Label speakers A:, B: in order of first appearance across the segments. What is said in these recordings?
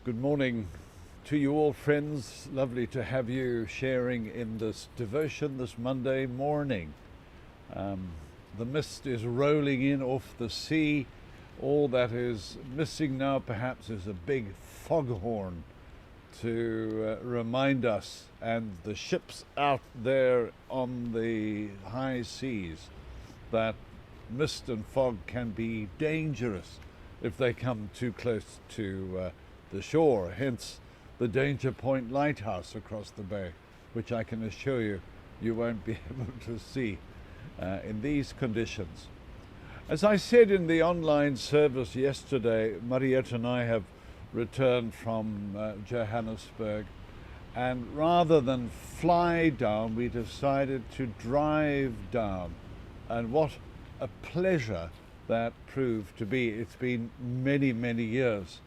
A: Good morning to you all, friends. Lovely to have you sharing in this devotion this Monday morning. The mist is rolling in off the sea. All that is missing now perhaps is a big foghorn to remind us, and the ships out there on the high seas, that mist and fog can be dangerous if they come too close to the shore, hence the Danger Point lighthouse across the bay, which I can assure you, you won't be able to see in these conditions. As I said in the online service yesterday, Mariette and I have returned from Johannesburg, and rather than fly down, we decided to drive down, and what a pleasure that proved to be. It's been many, many years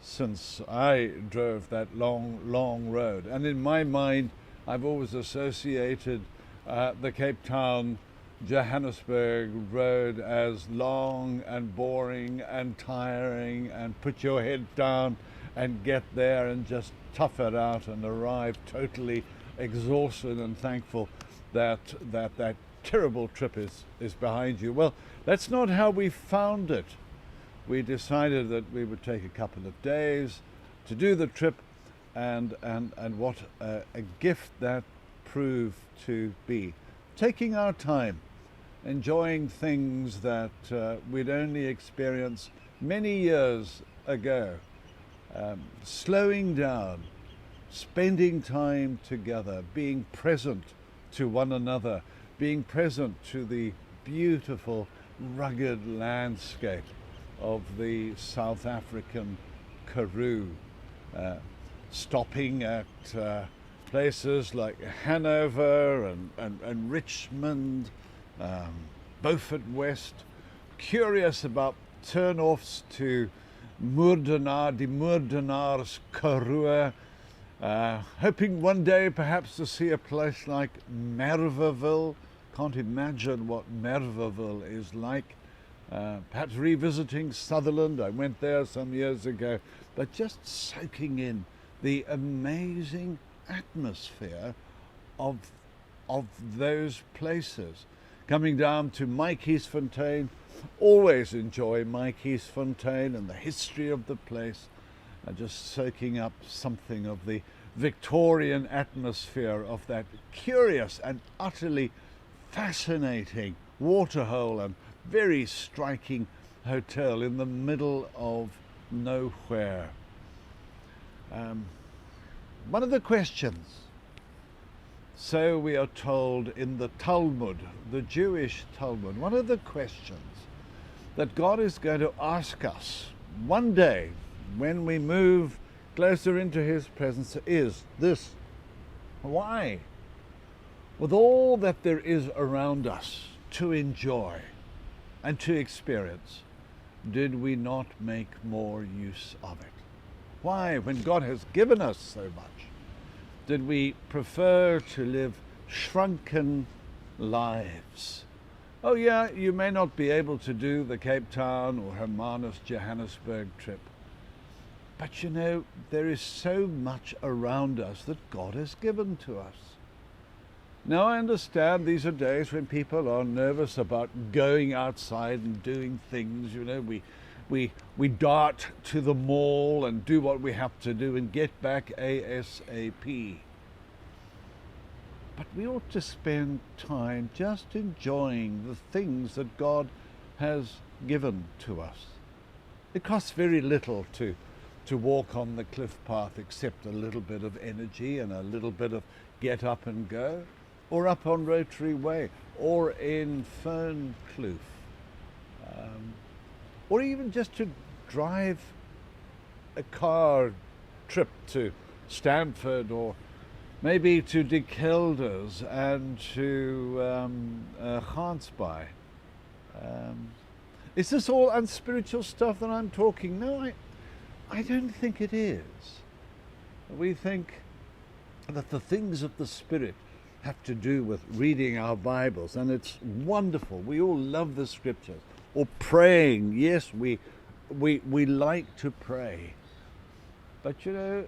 A: since I drove that long road. And in my mind, I've always associated the Cape Town Johannesburg road as long and boring and tiring, and put your head down and get there and just tough it out and arrive totally exhausted and thankful that terrible trip is behind you. Well, that's not how we found it. We decided that we would take a couple of days to do the trip, and what a gift that proved to be. Taking our time, enjoying things that we'd only experienced many years ago, slowing down, spending time together, being present to one another, being present to the beautiful, rugged landscape of the South African Karoo, stopping at places like Hanover and Richmond, Beaufort West, curious about turn-offs to Moordenaar, die Moordenaars Karoo, hoping one day perhaps to see a place like Merweville. Can't imagine what Merweville is like. Perhaps revisiting Sutherland. I went there some years ago, but just soaking in the amazing atmosphere of those places. Coming down to Maatjiesfontein, always enjoy Maatjiesfontein and the history of the place, and just soaking up something of the Victorian atmosphere of that curious and utterly fascinating waterhole and very striking hotel in the middle of nowhere. One of the questions, so we are told in the Talmud, the Jewish Talmud, one of the questions that God is going to ask us one day when we move closer into His presence is this: why, with all that there is around us to enjoy and to experience, did we not make more use of it? Why, when God has given us so much, did we prefer to live shrunken lives? Oh yeah, you may not be able to do the Cape Town or Hermanus Johannesburg trip, but you know, there is so much around us that God has given to us. Now I understand these are days when people are nervous about going outside and doing things. You know, we dart to the mall and do what we have to do and get back ASAP. But we ought to spend time just enjoying the things that God has given to us. It costs very little to walk on the cliff path, except a little bit of energy and a little bit of get up and go, or up on Rotary Way, or in Fernkloof, or even just to drive a car trip to Stamford, or maybe to De Kelders and to Gansbaai. Is this all unspiritual stuff that I'm talking? No, I don't think it is. We think that the things of the Spirit have to do with reading our Bibles, and it's wonderful. We all love the Scriptures. Or praying. Yes, we like to pray. But you know,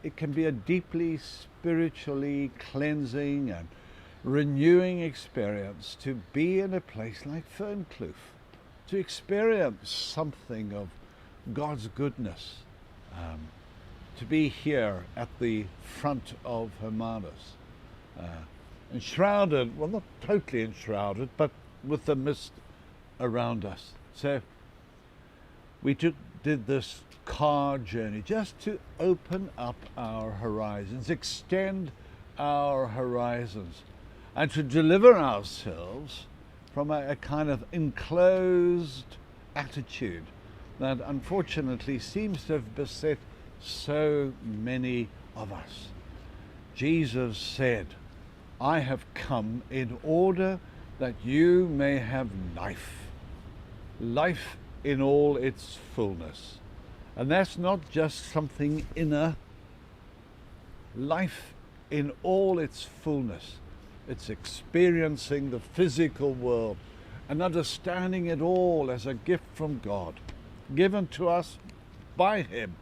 A: it can be a deeply spiritually cleansing and renewing experience to be in a place like Fernkloof, to experience something of God's goodness, to be here at the front of Hermanus, enshrouded, well, not totally enshrouded, but with the mist around us. So we did this car journey just to open up our horizons, extend our horizons, and to deliver ourselves from a kind of enclosed attitude that unfortunately seems to have beset so many of us. Jesus said, "I have come in order that you may have life, life in all its fullness." And that's not just something inner. Life in all its fullness. It's experiencing the physical world and understanding it all as a gift from God, given to us by Him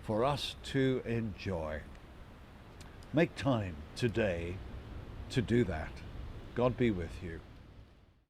A: for us to enjoy. Make time today to do that. God be with you.